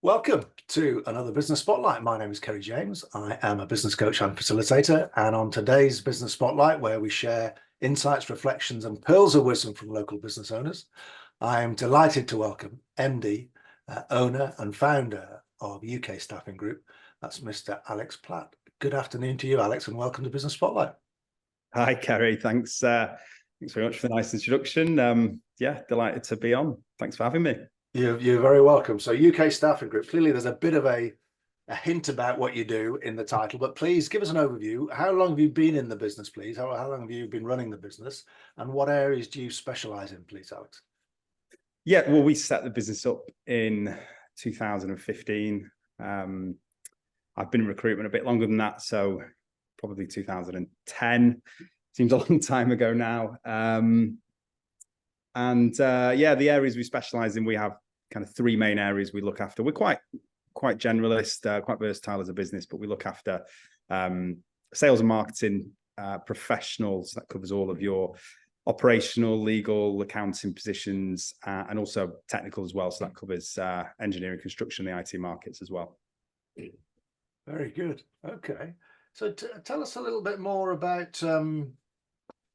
Welcome to another Business Spotlight. My name is Kerry James. I am a business coach and facilitator. And on today's Business Spotlight, where we share insights, reflections, and pearls of wisdom from local business owners, I am delighted to welcome MD, owner and founder of UK Staffing Group. That's Mr. Alex Platt. Good afternoon to you, Alex, and welcome to Business Spotlight. Hi, Kerry. Thanks very much for the nice introduction. Yeah, delighted to be on. Thanks for having me. You're very welcome. So UK Staffing Group, clearly there's a bit of a hint about what you do in the title, but please give us an overview. How long have you been in the business, please? How long have you been running the business? And what areas do you specialize in, please, Alex? Yeah, well, we set the business up in 2015. I've been in recruitment a bit longer than that, so probably 2010. Seems a long time ago now. Yeah, the areas we specialize in, we have kind of three main areas we look after. We're quite generalist, quite versatile as a business, but we look after sales and marketing professionals. That covers all of your operational, legal, accounting positions, and also technical as well. So that covers engineering, construction, the IT markets as well. Very good. Okay. So tell us a little bit more about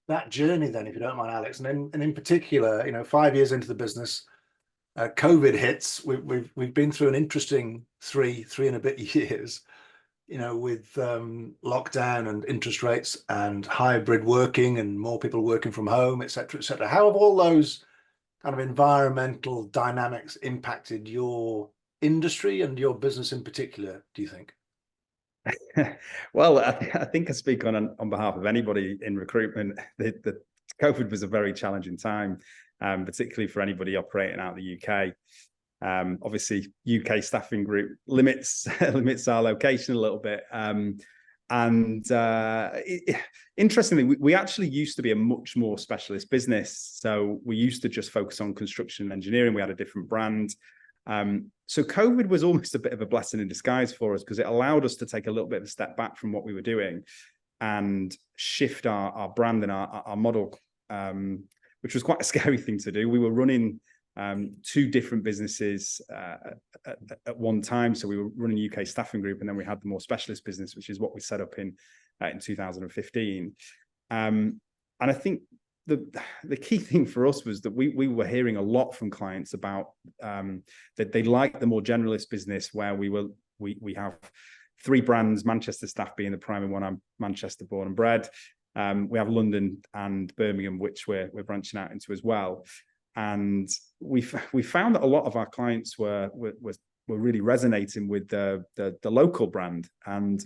that journey then, if you don't mind, Alex. And in particular, 5 years into the business, COVID hits. We've been through an interesting three and a bit years, with lockdown and interest rates and hybrid working and more people working from home, et cetera, et cetera. How have all those kind of environmental dynamics impacted your industry and your business in particular, do you think? Well, I think I speak on behalf of anybody in recruitment. The COVID was a very challenging time, particularly for anybody operating out of the UK. Obviously, UK Staffing Group limits our location a little bit. Interestingly, we actually used to be a much more specialist business. So we used to just focus on construction and engineering. We had a different brand. So COVID was almost a bit of a blessing in disguise for us, because it allowed us to take a little bit of a step back from what we were doing and shift our brand and our model, which was quite a scary thing to do. We were running two different businesses at one time. So we were running UK Staffing Group, and then we had the more specialist business, which is what we set up in 2015. And I think the key thing for us was that we were hearing a lot from clients about that they like the more generalist business, where we have three brands, Manchester Staff being the primary one. I'm Manchester born and bred. We have London and Birmingham, which we're branching out into as well. And we found that a lot of our clients were really resonating with the local brand. And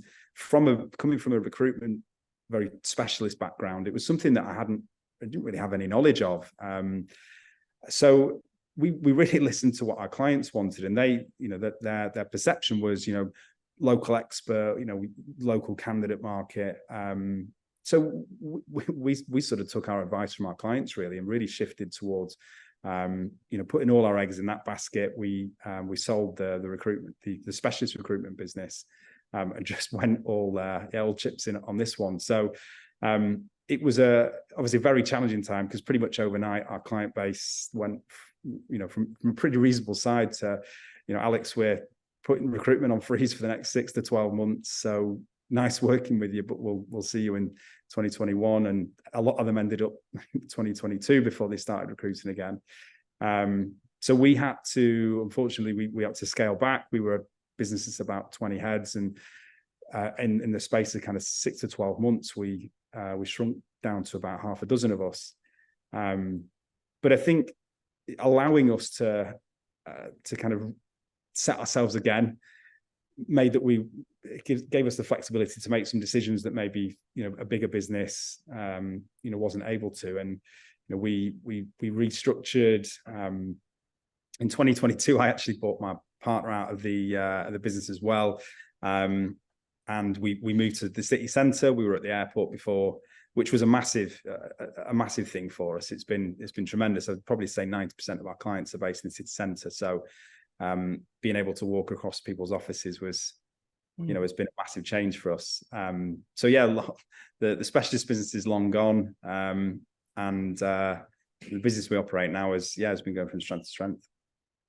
coming from a recruitment very specialist background, it was something that I didn't really have any knowledge of. So we really listened to what our clients wanted, and they, that their perception was, local expert, local candidate market. So we sort of took our advice from our clients really, and really shifted towards, putting all our eggs in that basket. We sold the recruitment, the specialist recruitment business, and just went all chips in on this one. So it was obviously a very challenging time, because pretty much overnight our client base went, from a pretty reasonable side to, Alex, we're putting recruitment on freeze for the next 6 to 12 months. So nice working with you, but we'll see you in 2021. And a lot of them ended up 2022 before they started recruiting again. So we had to, unfortunately, we had to scale back. We were a business that's about 20 heads, and in the space of kind of 6 to 12 months, we shrunk down to about half a dozen of us. But I think allowing us to kind of set ourselves again made that it gave us the flexibility to make some decisions that maybe a bigger business wasn't able to. And we restructured. In 2022, I actually bought my partner out of the business as well. And we moved to the city centre. We were at the airport before, which was a massive thing for us. It's been tremendous. I'd probably say 90% of our clients are based in the city centre. So being able to walk across people's offices was, has been a massive change for us. So yeah, the specialist business is long gone, and the business we operate now has been going from strength to strength.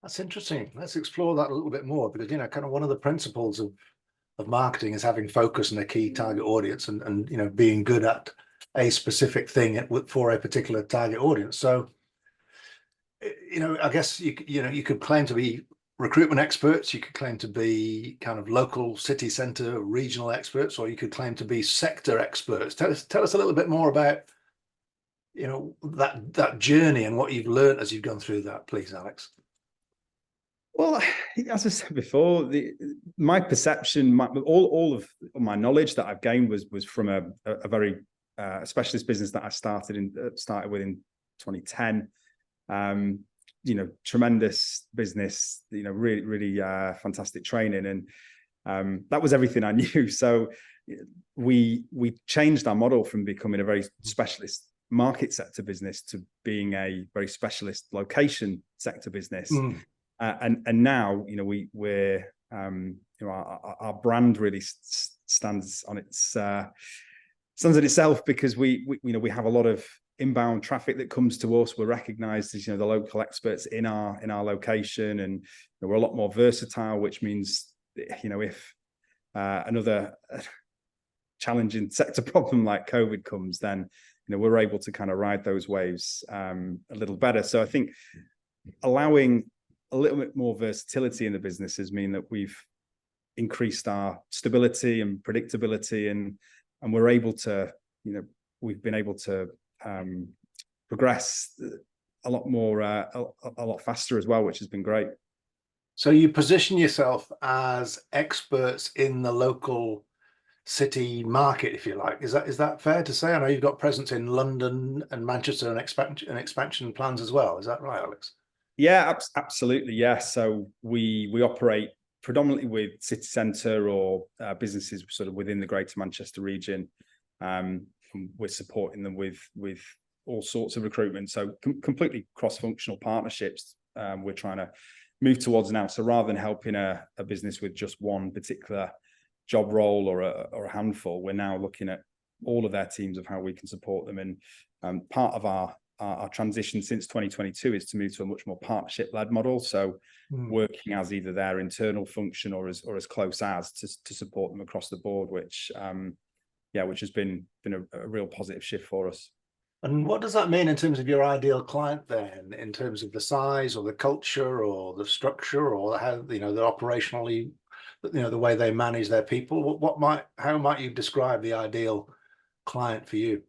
That's interesting. Let's explore that a little bit more because, kind of one of the principles of marketing is having focus on a key target audience and being good at a specific thing for a particular target audience. So, I guess you could claim to be recruitment experts, you could claim to be kind of local city centre, regional experts, or you could claim to be sector experts. Tell us a little bit more about, that journey and what you've learned as you've gone through that, please, Alex. Well, as I said before, my perception, all of my knowledge that I've gained was from a very specialist business that I started with in 2010. Tremendous business, really fantastic training, and that was everything I knew. So we changed our model from becoming a very specialist market sector business to being a very specialist location sector business. And now, we're our brand really stands on itself because we have a lot of inbound traffic that comes to us. We're recognized as the local experts in our location, and we're a lot more versatile, which means if another challenging sector problem like COVID comes, then we're able to kind of ride those waves a little better. So I think allowing a little bit more versatility in the businesses mean that we've increased our stability and predictability, and we're able to, we've been able to progress a lot more, a lot faster as well, which has been great. So you position yourself as experts in the local city market, if you like. Is that fair to say? I know you've got presence in London and Manchester and expansion plans as well. Is that right, Alex? Yeah, absolutely. Yeah. So we operate predominantly with city centre or businesses sort of within the Greater Manchester region. We're supporting them with all sorts of recruitment. So completely cross-functional partnerships we're trying to move towards now. So rather than helping a business with just one particular job role or a handful, we're now looking at all of their teams of how we can support them. And part of our transition since 2022 is to move to a much more partnership-led model. So working as either their internal function or as close as to support them across the board, which has been a real positive shift for us. And what does that mean in terms of your ideal client then, in terms of the size or the culture or the structure or how, they're operationally, the way they manage their people? How might you describe the ideal client for you?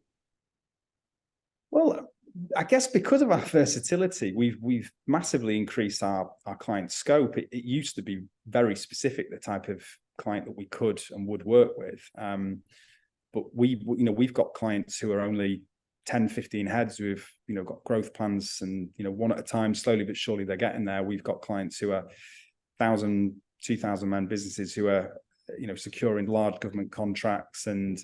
Well, I guess because of our versatility, we've massively increased our client scope. It used to be very specific, the type of client that we could and would work with. But we've got clients who are only 10, 15 heads who've, got growth plans and, one at a time, slowly but surely they're getting there. We've got clients who are 1,000, 2,000 man businesses who are, securing large government contracts and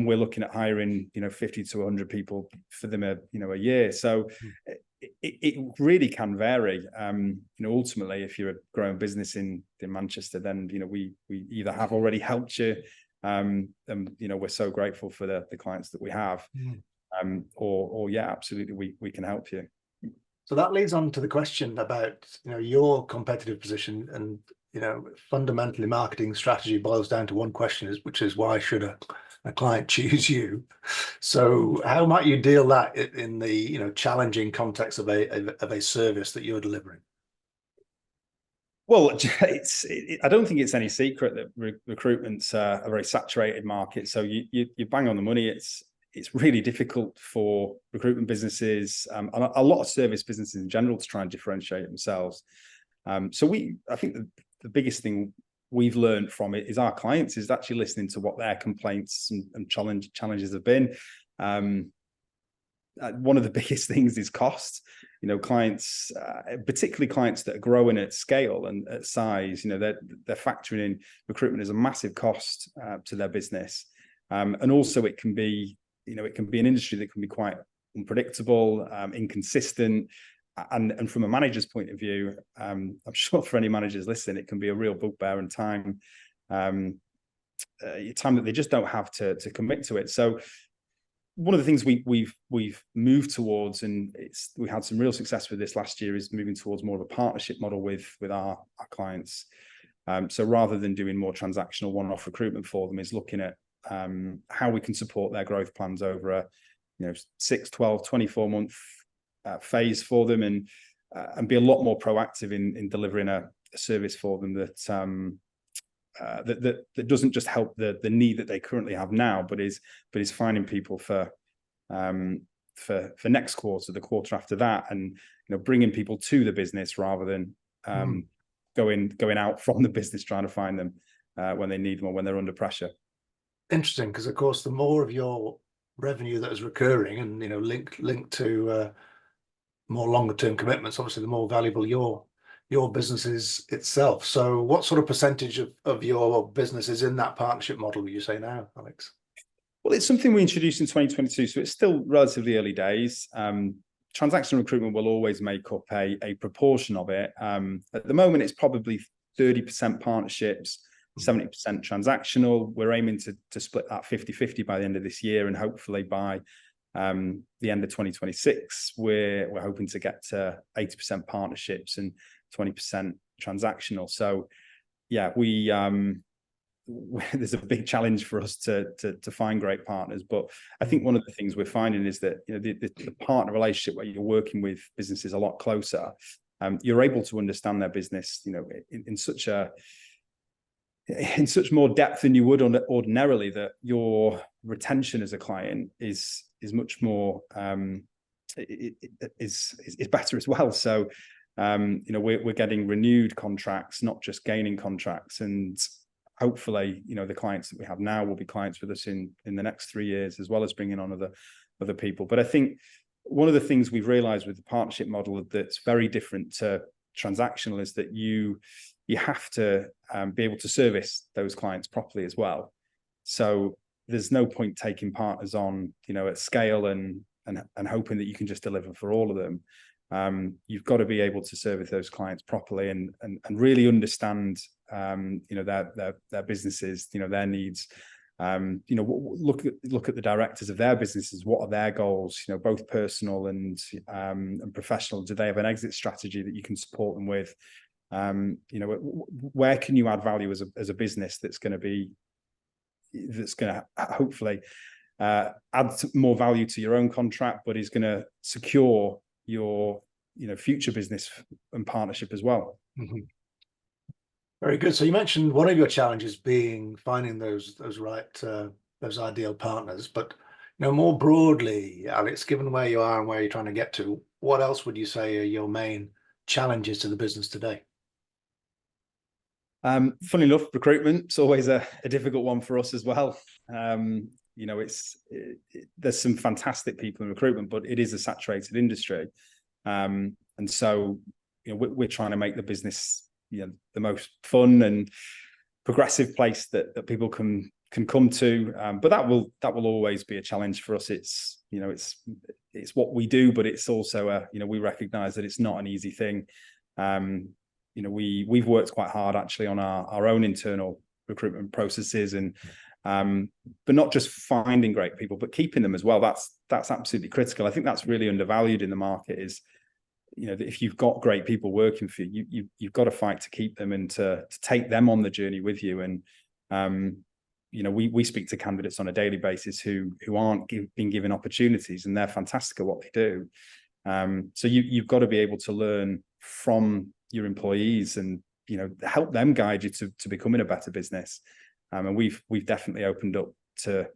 we're looking at hiring, 50 to 100 people for them, a year. So it really can vary. Ultimately, if you're a growing business in Manchester, then, we either have already helped you, and, we're so grateful for the clients that we have, or yeah, absolutely, we can help you. So that leads on to the question about, your competitive position and, fundamentally marketing strategy boils down to one question, which is why should a client choose you? So how might you deal that in the, challenging context of a service that you're delivering? Well, I don't think it's any secret that recruitment's a very saturated market. So you bang on the money. It's really difficult for recruitment businesses, and a lot of service businesses in general, to try and differentiate themselves. So I think the biggest thing we've learned from it is our clients is actually listening to what their complaints and challenges have been. One of the biggest things is cost. Clients, particularly clients that are growing at scale and at size, they're factoring in recruitment as a massive cost to their business. And also it can be an industry that can be quite unpredictable, inconsistent. And from a manager's point of view, I'm sure for any managers listening, it can be a real bugbear and time that they just don't have to commit to it. So one of the things we've moved towards, and we had some real success with this last year, is moving towards more of a partnership model with our clients. So rather than doing more transactional one-off recruitment for them, is looking at how we can support their growth plans over a 6, 12, 24 month phase for them, and be a lot more proactive in delivering a service for them that doesn't just help the need that they currently have now, but is finding people for next quarter, the quarter after that, and bringing people to the business rather than going out from the business trying to find them when they need them or when they're under pressure. Interesting, because of course the more of your revenue that is recurring and linked to more longer term commitments, obviously the more valuable your business is itself. So what sort of percentage of your business is in that partnership model, would you say now, Alex? Well, it's something we introduced in 2022, so it's still relatively early days. Transactional recruitment will always make up a proportion of it. At the moment, it's probably 30% partnerships, 70% transactional. We're aiming to split that 50-50 by the end of this year, and hopefully by the end of 2026, we're hoping to get to 80% partnerships and 20% transactional. So yeah, there's a big challenge for us to find great partners, but I think one of the things we're finding is that the partner relationship where you're working with businesses a lot closer, you're able to understand their business in such more depth than you would ordinarily, that your retention as a client is much more is better as well. So we're getting renewed contracts, not just gaining contracts, and hopefully the clients that we have now will be clients with us in the next 3 years, as well as bringing on other people. But I think one of the things we've realized with the partnership model that's very different to transactional is that you have to be able to service those clients properly as well. So there's no point taking partners on at scale and hoping that you can just deliver for all of them. You've got to be able to service those clients properly and really understand their businesses, their needs. Look at the directors of their businesses. What are their goals? Both personal and professional. Do they have an exit strategy that you can support them with? Where can you add value as a business that's going to hopefully add more value to your own contract, but is going to secure your future business and partnership as well. Mm-hmm. Very good. So you mentioned one of your challenges being finding those ideal partners, but more broadly, Alex, given where you are and where you're trying to get to, what else would you say are your main challenges to the business today? Funny enough, recruitment's always a difficult one for us as well. There's some fantastic people in recruitment, but it is a saturated industry. And so, we're trying to make the business, the most fun and progressive place that people can come to. But that will always be a challenge for us. It's what we do, but it's also we recognize that it's not an easy thing. We've worked quite hard actually on our own internal recruitment processes, and but not just finding great people, but keeping them as well. That's absolutely critical. I think that's really undervalued in the market, is that if you've got great people working for you, you've got to fight to keep them and to take them on the journey with you. And we speak to candidates on a daily basis who aren't being given opportunities, and they're fantastic at what they do. So you've got to be able to learn from your employees and help them guide you to becoming a better business. And we've definitely opened up to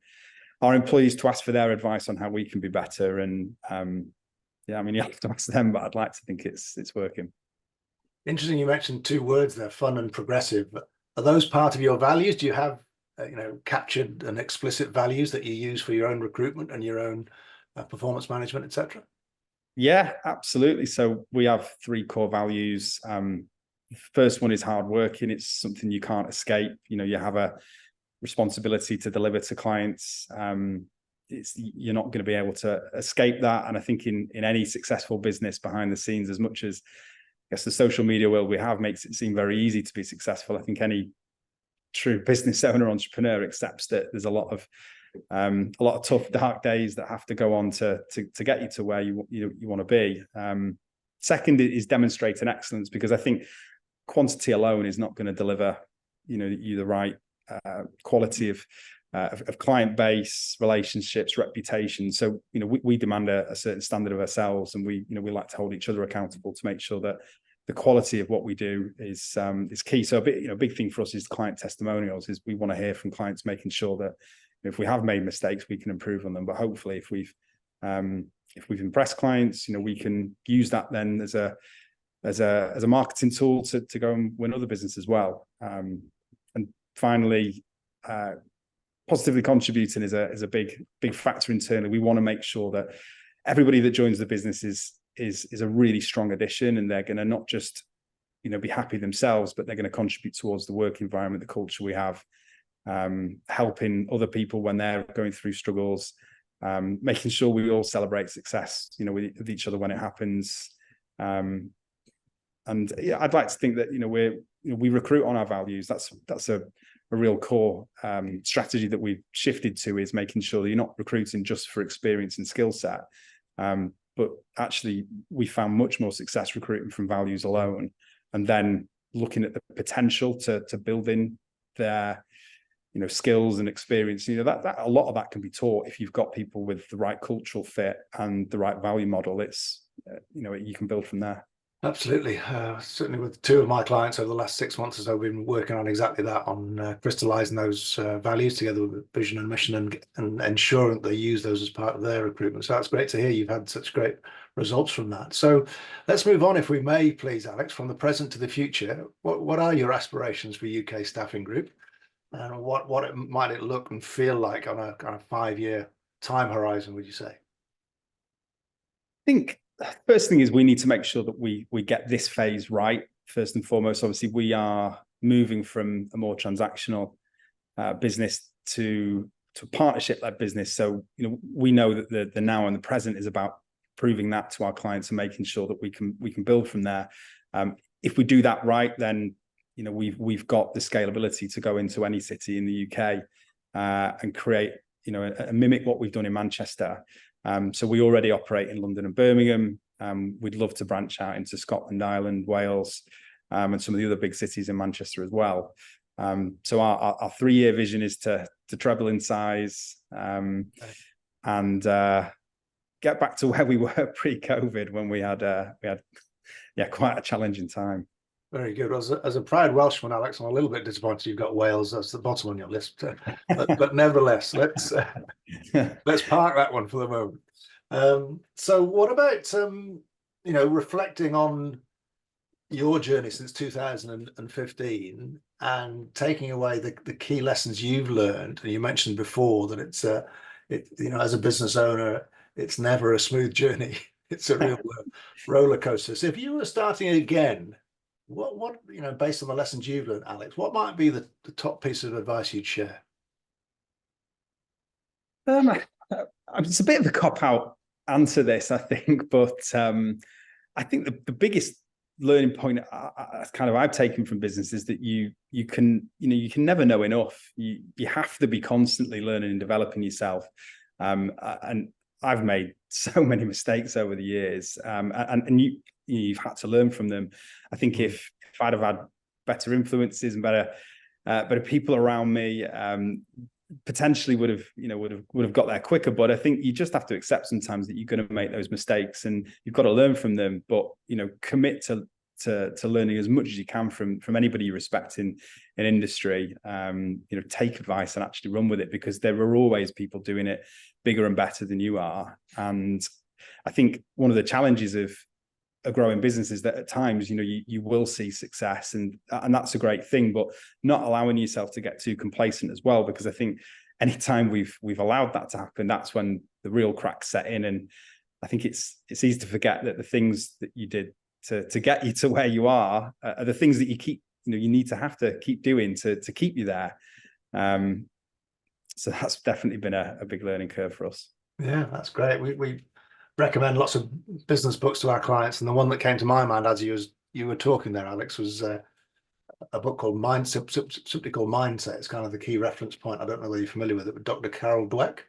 our employees to ask for their advice on how we can be better. And you have to ask them, but I'd like to think it's working. Interesting. You mentioned 2 words there, fun and progressive. Are those part of your values? Do you have captured and explicit values that you use for your own recruitment and your own performance management, etc.? Yeah, absolutely. So we have 3 core values. First one is hard working. It's something you can't escape. You have a responsibility to deliver to clients. You're not going to be able to escape that. And I think in any successful business behind the scenes, as much as I guess the social media world we have makes it seem very easy to be successful, I think any true business owner, entrepreneur accepts that there's a lot of tough, dark days that have to go on to get you to where you want to be. Second is demonstrating excellence, because I think quantity alone is not going to deliver, you the right quality of client base, relationships, reputation. So, we demand a certain standard of ourselves, and we like to hold each other accountable to make sure that the quality of what we do is key. So a big thing for us is client testimonials. Is we want to hear from clients, making sure that if we have made mistakes, we can improve on them. But hopefully, if we've impressed clients, we can use that then as a marketing tool to go and win other business as well. And finally, positively contributing is a big factor internally. We want to make sure that everybody that joins the business is a really strong addition, and they're going to not just be happy themselves, but they're going to contribute towards the work environment, the culture we have, helping other people when they're going through struggles, making sure we all celebrate success with each other when it happens. And yeah, I'd like to think that we recruit on our values. That's a real core strategy that we've shifted to, is making sure that you're not recruiting just for experience and skill set, but actually we found much more success recruiting from values alone, and then looking at the potential to build in their skills and experience. That a lot of that can be taught if you've got people with the right cultural fit and the right value model. It's you can build from there. Absolutely. Certainly with two of my clients over the last 6 months or so, we've been working on exactly that, on crystallizing those values together with vision and mission, and ensuring that they use those as part of their recruitment. So that's great to hear you've had such great results from that. So let's move on, if we may, please, Alex, from the present to the future. What are your aspirations for UK Staffing Group, and what might it look and feel like on a kind of 5-year time horizon, would you say? I think first thing is we need to make sure that we get this phase right first and foremost. Obviously, we are moving from a more transactional business to a partnership-led business. So we know that the now and the present is about proving that to our clients and making sure that we can build from there. If we do that right, then we've got the scalability to go into any city in the UK and create and mimic what we've done in Manchester. So we already operate in London and Birmingham. We'd love to branch out into Scotland, Ireland, Wales, and some of the other big cities in Manchester as well. So our 3-year vision is to treble in size and get back to where we were pre-COVID, when we had quite a challenging time. Very good. As a proud Welshman, Alex, I'm a little bit disappointed you've got Wales as the bottom on your list, but nevertheless, let's park that one for the moment. So what about reflecting on your journey since 2015 and taking away the key lessons you've learned? And you mentioned before that it's as a business owner, it's never a smooth journey. It's a real roller coaster. So if you were starting again, what based on the lessons you've learned, Alex, what might be the top piece of advice you'd share? It's a bit of a cop-out answer, this, I think, but I think the biggest learning point I've taken from business is that you can never know enough. You have to be constantly learning and developing yourself. And I've made so many mistakes over the years, and you've had to learn from them. I think if I'd have had better influences and better people around me, potentially would have got there quicker. But I think you just have to accept sometimes that you're going to make those mistakes, and you've got to learn from them. But commit to learning as much as you can from anybody you respect in industry. Take advice and actually run with it, because there are always people doing it bigger and better than you are. And I think one of the challenges of a growing business is that at times you will see success, and that's a great thing, but not allowing yourself to get too complacent as well, because I think anytime we've allowed that to happen, that's when the real cracks set in. And I think it's easy to forget that the things that you did to get you to where you are the things that you need to have to keep doing to keep you there. So that's definitely been a big learning curve for us. Yeah, that's great. We recommend lots of business books to our clients, and the one that came to my mind as you were talking there, Alex, was a book called simply called Mindset. It's kind of the key reference point. I don't know whether you're familiar with it, but Dr. Carol Dweck.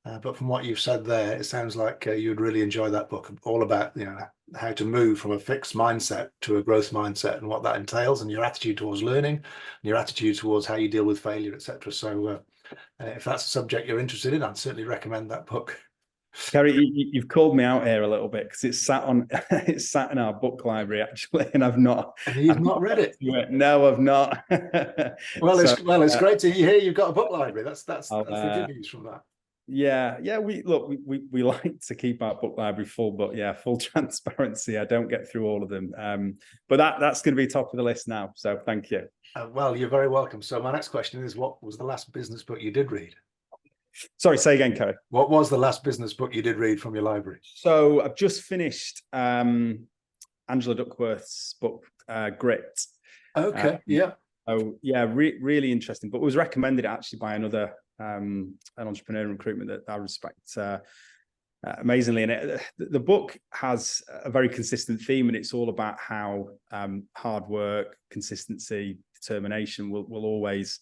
But from what you've said there, it sounds like you'd really enjoy that book, all about, you know, how to move from a fixed mindset to a growth mindset and what that entails, and your attitude towards learning, and your attitude towards how you deal with failure, etc. So if that's a subject you're interested in, I'd certainly recommend that book. Kerry, you've called me out here a little bit because it's sat on it's sat in our book library actually, and I've not. And you've not read it? No, I've not. Well, it's great to hear you've got a book library. That's the good news from that. Yeah, we like to keep our book library full, but yeah, full transparency, I don't get through all of them. But that's going to be top of the list now. So thank you. Well, you're very welcome. So my next question is, what was the last business book you did read? Sorry, say again, Kerry. What was the last business book you did read from your library? So I've just finished Angela Duckworth's book, Grit. Okay, yeah. Oh yeah, really interesting. But it was recommended actually by another an entrepreneur in recruitment that I respect amazingly. And the book has a very consistent theme, and it's all about how hard work, consistency, determination will always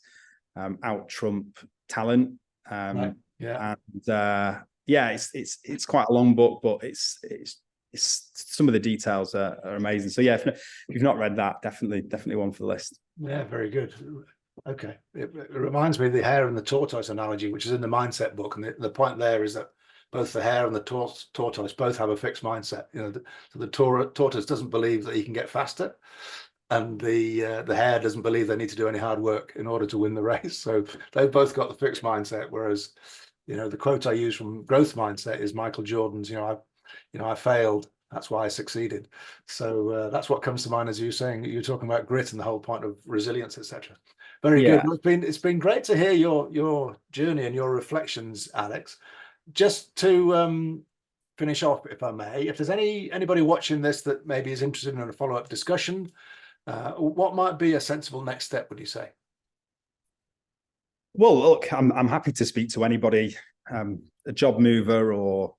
out trump talent. Right. Yeah. And it's quite a long book, but it's some of the details are amazing. So yeah, if you've not read that, definitely one for the list. Yeah, very good. Okay, it reminds me of the hare and the tortoise analogy, which is in the mindset book, and the point there is that both the hare and the tortoise both have a fixed mindset. You know, so the tortoise doesn't believe that he can get faster, and the hare doesn't believe they need to do any hard work in order to win the race. So they've both got the fixed mindset. Whereas, you know, the quote I use from growth mindset is Michael Jordan's, I failed, that's why I succeeded. So that's what comes to mind as you saying, you're talking about grit and the whole point of resilience, etc. Very good. Well, it's been great to hear your journey and your reflections, Alex. Just to finish off, if I may, if there's anybody watching this that maybe is interested in a follow-up discussion, what might be a sensible next step, would you say? Well, look, I'm happy to speak to anybody, a job mover or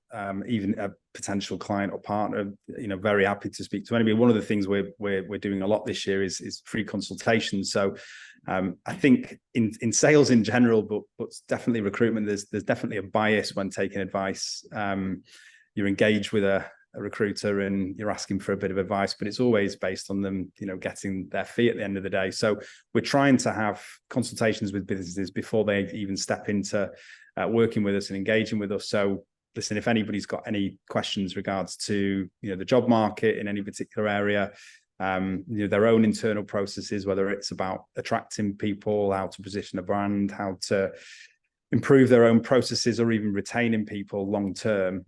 even a potential client or partner. You know, very happy to speak to anybody. One of the things we're doing a lot this year is free consultations. So I think in sales in general, but definitely recruitment, there's definitely a bias when taking advice. You're engaged with a recruiter and you're asking for a bit of advice, but it's always based on them, you know, getting their fee at the end of the day. So we're trying to have consultations with businesses before they even step into working with us and engaging with us. So listen, if anybody's got any questions regards to, you know, the job market in any particular area, you know, their own internal processes, whether it's about attracting people, how to position a brand, how to improve their own processes, or even retaining people long term,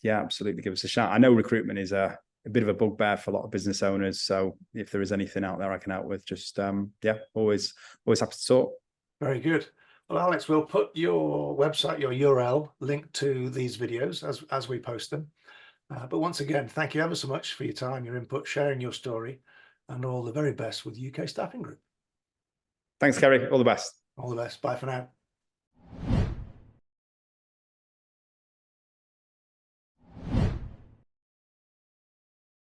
yeah, absolutely give us a shout. I know recruitment is a bit of a bugbear for a lot of business owners. So if there is anything out there I can help with, just yeah, always happy to talk. Very good. Well, Alex, we'll put your website, your URL, linked to these videos as we post them. But once again, thank you ever so much for your time, your input, sharing your story, and all the very best with UK Staffing Group. Thanks, Kerry. All the best. All the best. Bye for now.